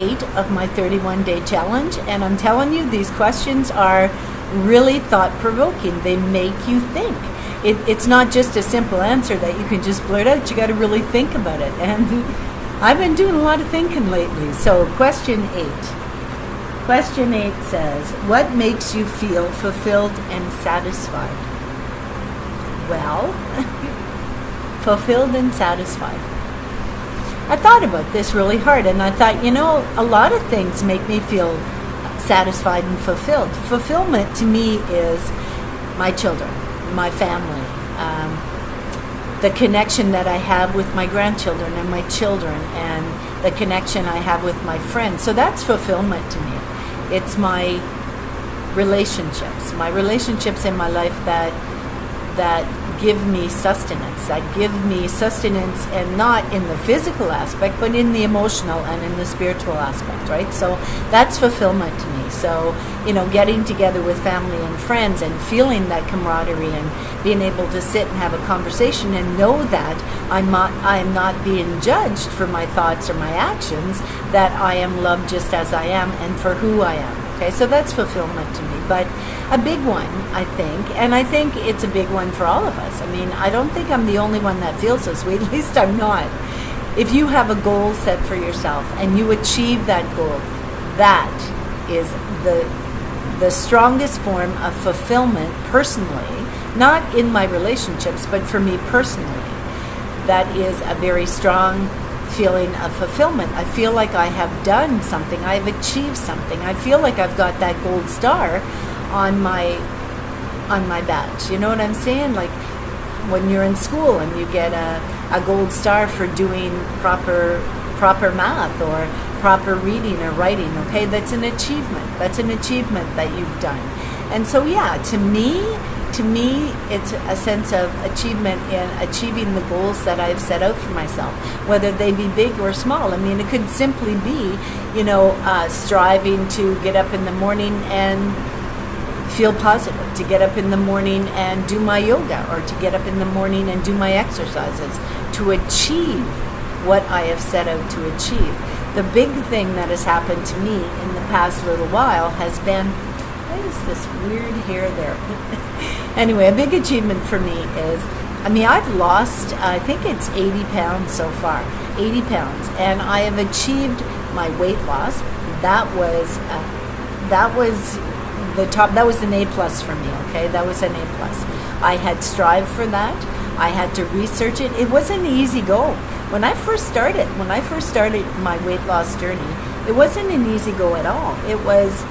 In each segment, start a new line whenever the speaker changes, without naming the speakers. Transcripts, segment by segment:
8 of my 31-day challenge, and I'm telling you, these questions are really thought-provoking. They make you think. It's not just a simple answer that you can just blurt out. You got to really think about it, and I've been doing a lot of thinking lately. So question 8 says, what makes you feel fulfilled and satisfied? Well, fulfilled and satisfied. I thought about this really hard, and I thought, a lot of things make me feel satisfied and fulfilled. Fulfillment to me is my children, my family, the connection that I have with my grandchildren and my children, and the connection I have with my friends. So that's fulfillment to me. It's my relationships in my life that give me sustenance, and not in the physical aspect, but in the emotional and in the spiritual aspect, right? So that's fulfillment to me. So, getting together with family and friends and feeling that camaraderie and being able to sit and have a conversation and know that I am not being judged for my thoughts or my actions, that I am loved just as I am and for who I am. Okay, so that's fulfillment to me. But a big one, I think, and I think it's a big one for all of us. I mean, I don't think I'm the only one that feels this way. At least I'm not. If you have a goal set for yourself and you achieve that goal, that is the strongest form of fulfillment personally, not in my relationships, but for me personally. That is a very strong feeling of fulfillment. I feel like I have done something. I've achieved something. I feel like I've got that gold star on my badge. You know what I'm saying? Like when you're in school and you get a gold star for doing proper math or proper reading or writing. Okay, that's an achievement. That's an achievement that you've done. And so to me, it's a sense of achievement in achieving the goals that I've set out for myself, whether they be big or small. I mean, it could simply be, striving to get up in the morning and feel positive, to get up in the morning and do my yoga, or to get up in the morning and do my exercises, to achieve what I have set out to achieve. The big thing that has happened to me in the past little while has been, what is this weird hair there? Anyway, a big achievement for me is, I've lost, I think it's 80 pounds so far, 80 pounds, and I have achieved my weight loss. That was the top, that was an A+ for me, okay? That was an A+. I had strived for that. I had to research it. It wasn't an easy go. When I first started my weight loss journey, it wasn't an easy go at all. It was,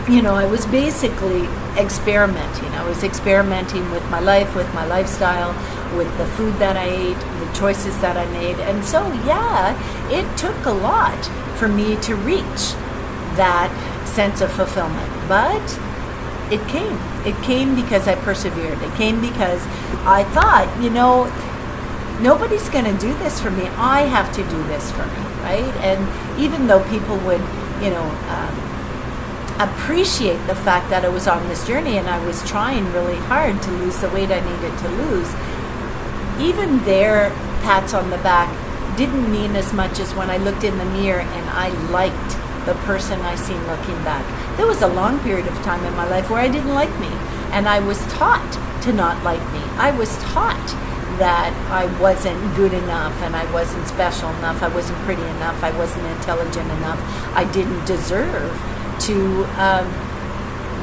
I was basically experimenting. I was experimenting with my life, with my lifestyle, with the food that I ate, the choices that I made. And so, it took a lot for me to reach that sense of fulfillment. But it came. It came because I persevered. It came because I thought, nobody's going to do this for me. I have to do this for me, right? And even though people would, appreciate the fact that I was on this journey and I was trying really hard to lose the weight I needed to lose, even their pats on the back didn't mean as much as when I looked in the mirror and I liked the person I seen looking back. There was a long period of time in my life where I didn't like me, and I was taught to not like me. I was taught that I wasn't good enough, and I wasn't special enough, I wasn't pretty enough, I wasn't intelligent enough, I didn't deserve to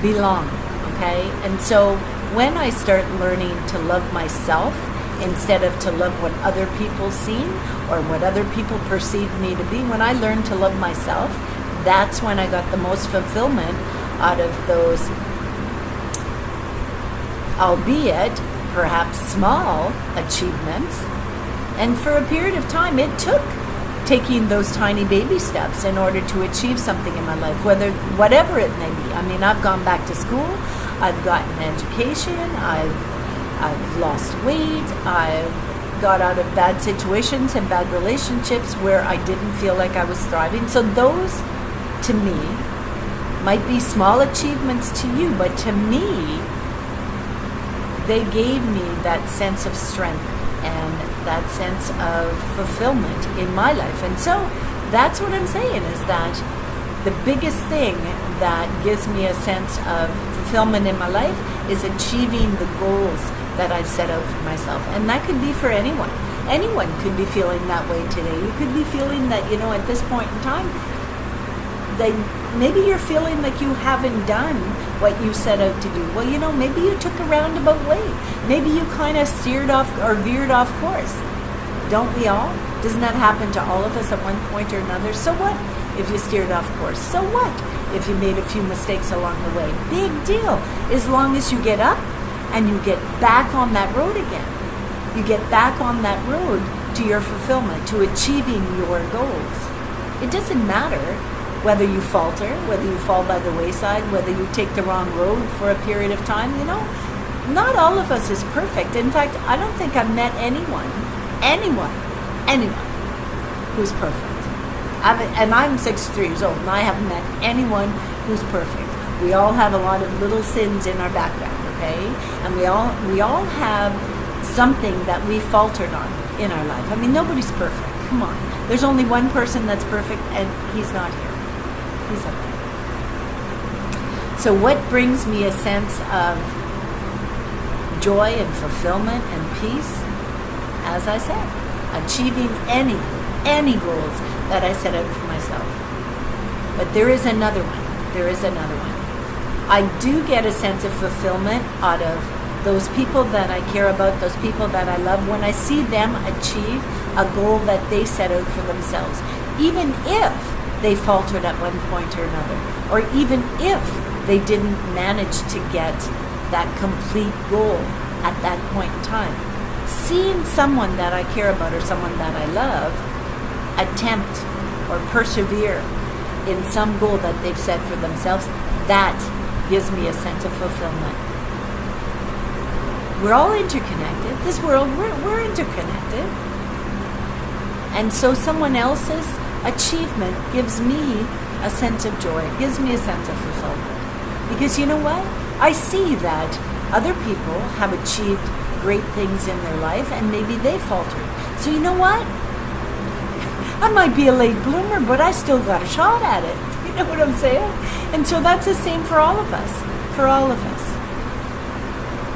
belong, okay? And so when I start learning to love myself instead of to love what other people seen or what other people perceive me to be, when I learned to love myself, that's when I got the most fulfillment out of those, albeit perhaps small, achievements. And for a period of time, it took taking those tiny baby steps in order to achieve something in my life, whatever it may be. I've gone back to school, I've gotten an education, I've lost weight, I've got out of bad situations and bad relationships where I didn't feel like I was thriving. So those, to me, might be small achievements to you, but to me, they gave me that sense of strength and that sense of fulfillment in my life. And so that's what I'm saying, is that the biggest thing that gives me a sense of fulfillment in my life is achieving the goals that I've set out for myself. And that could be for anyone. Anyone could be feeling that way today. You could be feeling that, at this point in time, maybe you're feeling like you haven't done what you set out to do. Well, maybe you took a roundabout way. Maybe you kind of steered off or veered off course. Don't we all? Doesn't that happen to all of us at one point or another? So what if you steered off course? So what if you made a few mistakes along the way? Big deal. As long as you get up and you get back on that road again. You get back on that road to your fulfillment, to achieving your goals. It doesn't matter whether you falter, whether you fall by the wayside, whether you take the wrong road for a period of time. Not all of us is perfect. In fact, I don't think I've met anyone who's perfect. And I'm 63 years old, and I haven't met anyone who's perfect. We all have a lot of little sins in our background, okay? And we all have something that we faltered on in our life. I mean, nobody's perfect. Come on. There's only one person that's perfect, and he's not here. He's up there. So what brings me a sense of joy and fulfillment and peace? As I said, achieving any goals that I set out for myself. But there is another one. I do get a sense of fulfillment out of those people that I care about, those people that I love, when I see them achieve a goal that they set out for themselves, even if they faltered at one point or another, or even if they didn't manage to get that complete goal at that point in time. Seeing someone that I care about or someone that I love attempt or persevere in some goal that they've set for themselves, that gives me a sense of fulfillment. We're all interconnected. This world, we're interconnected. And so someone else's achievement gives me a sense of joy. It gives me a sense of fulfillment. Because you know what? I see that other people have achieved great things in their life, and maybe they faltered. So you know what? I might be a late bloomer, but I still got a shot at it. You know what I'm saying? And so that's the same for all of us. For all of us.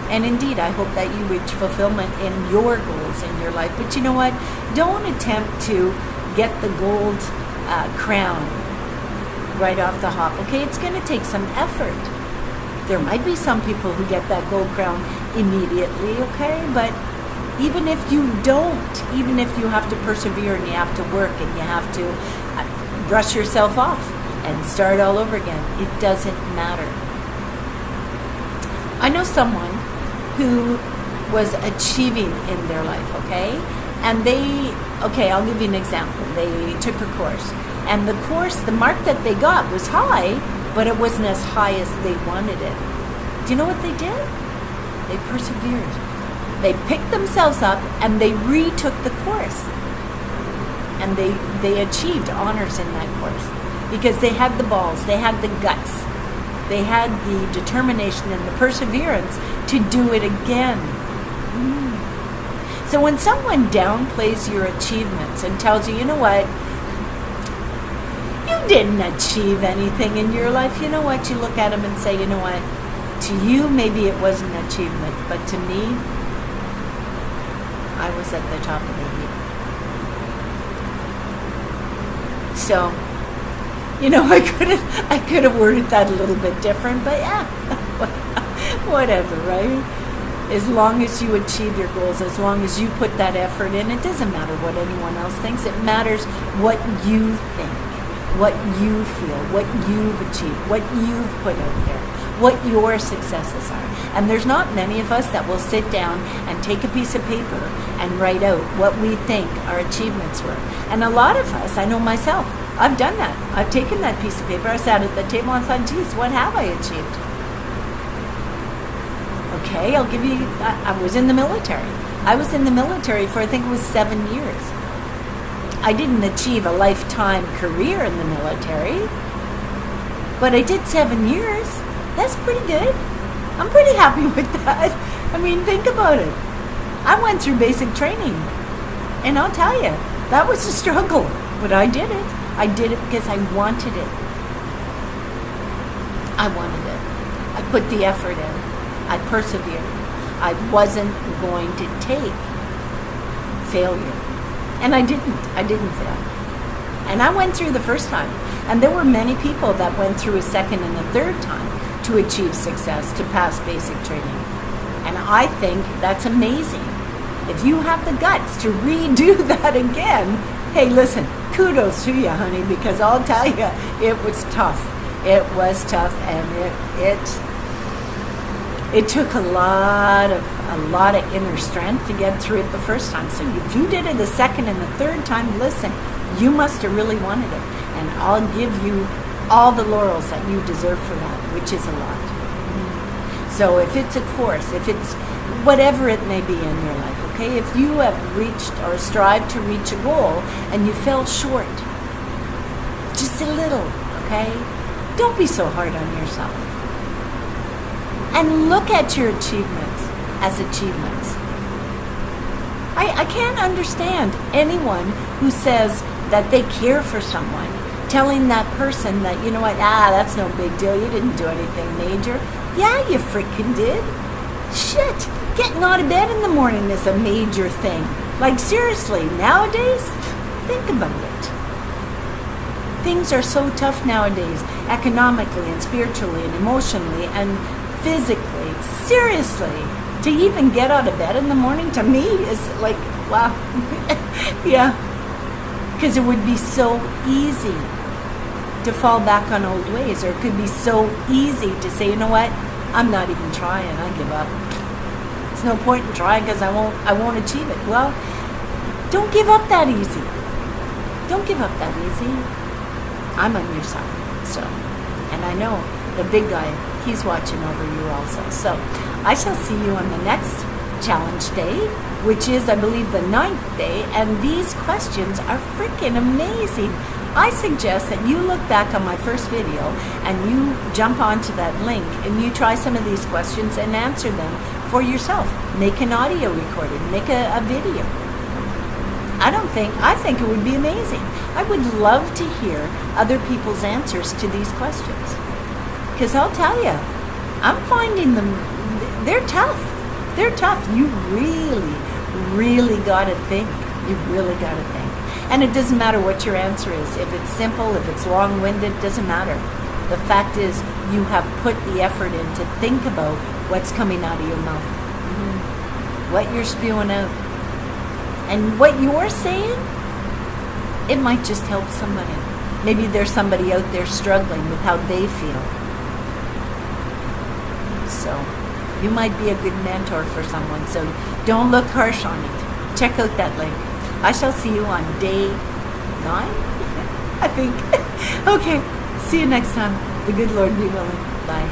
And indeed, I hope that you reach fulfillment in your goals in your life. But you know what? Don't attempt to get the gold crown right off the hop. Okay, it's going to take some effort. There might be some people who get that gold crown immediately, okay? But even if you don't, even if you have to persevere and you have to work and you have to brush yourself off and start all over again, it doesn't matter. I know someone who was achieving in their life, okay? And I'll give you an example. They took a course. And the mark that they got was high, but it wasn't as high as they wanted it. Do you know what they did? They persevered. They picked themselves up and they retook the course. And they achieved honors in that course because they had the balls, they had the guts, they had the determination and the perseverance to do it again. So when someone downplays your achievements and tells you, you know what, you didn't achieve anything in your life, you know what, you look at them and say, you know what, to you maybe it was an achievement, but to me, I was at the top of the heap. So, you know, I could have worded that a little bit different, but yeah, whatever, right? As long as you achieve your goals, as long as you put that effort in, it doesn't matter what anyone else thinks. It matters what you think, what you feel, what you've achieved, what you've put out there, what your successes are. And there's not many of us that will sit down and take a piece of paper and write out what we think our achievements were. And a lot of us, I know myself, I've done that. I've taken that piece of paper, I sat at the table and thought, geez, what have I achieved? Okay, I'll give you, I was in the military. I was in the military for, I think it was 7 years. I didn't achieve a lifetime career in the military, but I did 7 years. That's pretty good. I'm pretty happy with that. I mean, think about it. I went through basic training, and I'll tell you, that was a struggle, but I did it. I did it because I wanted it. I wanted it. I put the effort in. I persevered. I wasn't going to take failure. And I didn't. I didn't fail. And I went through the first time. And there were many people that went through a second and a third time to achieve success, to pass basic training. And I think that's amazing. If you have the guts to redo that again, hey, listen, kudos to you, honey, because I'll tell you, it was tough. It was tough, and it took a lot of inner strength to get through it the first time. So if you did it the second and the third time, listen, you must have really wanted it. And I'll give you all the laurels that you deserve for that, which is a lot. So if it's a course, if it's whatever it may be in your life, okay, if you have reached or strived to reach a goal and you fell short, just a little, okay, don't be so hard on yourself. And look at your achievements as achievements. I can't understand anyone who says that they care for someone, telling that person that, you know what, that's no big deal, you didn't do anything major. Yeah, you freaking did. Shit, getting out of bed in the morning is a major thing. Like, seriously, nowadays, think about it. Things are so tough nowadays, economically and spiritually and emotionally and physically. Seriously, to even get out of bed in the morning, to me, is like, wow. Yeah, because it would be so easy to fall back on old ways, or it could be so easy to say, you know what, I'm not even trying, I give up. There's no point in trying because I won't achieve it. Well, don't give up that easy. Don't give up that easy. I'm on your side. So, and I know the big guy, he's watching over you also. So I shall see you on the next challenge day, which is, I believe, the 9th day, and these questions are freaking amazing. I suggest that you look back on my first video and you jump onto that link and you try some of these questions and answer them for yourself. Make an audio recording, make a video. I think it would be amazing. I would love to hear other people's answers to these questions. Because I'll tell you, I'm finding them, they're tough. They're tough. You really, really got to think. You really got to think. And it doesn't matter what your answer is. If it's simple, if it's long-winded, it doesn't matter. The fact is, you have put the effort in to think about what's coming out of your mouth. What you're spewing out. And what you're saying, it might just help somebody. Maybe there's somebody out there struggling with how they feel. So, you might be a good mentor for someone. So, don't look harsh on it. Check out that link. I shall see you on day 9, I think. Okay, see you next time. The good Lord be willing. Bye.